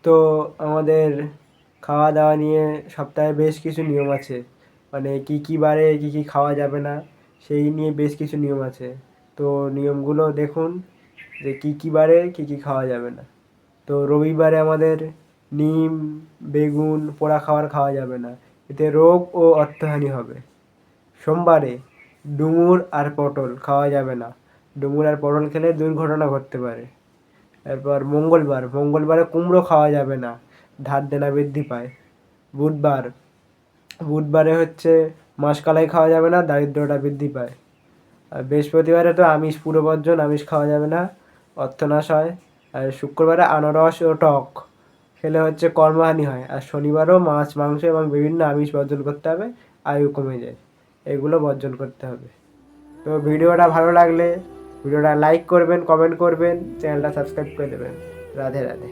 তো আমাদের খাওয়া দাওয়া নিয়ে সপ্তাহে বেশ কিছু নিয়ম আছে, মানে কী বারে কী খাওয়া যাবে না সেই নিয়ে বেশ কিছু নিয়ম আছে। তো নিয়মগুলো দেখুন যে কী বারে কী খাওয়া যাবে না। তো রবিবারে আমাদের নিম, বেগুন পোড়া খাওয়া যাবে না, এতে রোগ ও অর্থহানি হবে। সোমবারে ডুমুর আর পটল খাওয়া যাবে না, ডুমুর আর পটল খেলে দুর্ঘটনা ঘটতে পারে। এরপর মঙ্গলবারে কুমড়ো খাওয়া যাবে না, ধার দেনা বৃদ্ধি পায়। বুধবার বুধবারে হচ্ছে মাসকালাই খাওয়া যাবে না, দারিদ্রতা বৃদ্ধি পায়। আর বৃহস্পতিবারে তো আমিষ পুরো বর্জন, আমিষ খাওয়া যাবে না, অর্থনাশ হয়। আর শুক্রবারে আনারস ও টক খেলে হচ্ছে কর্মহানি হয়। আর শনিবারও মাছ মাংস এবং বিভিন্ন আমিষ বর্জন করতে হবে, আয়ু কমে যায়, এগুলো বর্জন করতে হবে। তো ভিডিওটা ভালো লাগলে ভিডিওটা লাইক করবেন, কমেন্ট করবেন, চ্যানেলটা সাবস্ক্রাইব করে দেবেন। রাধে রাধে।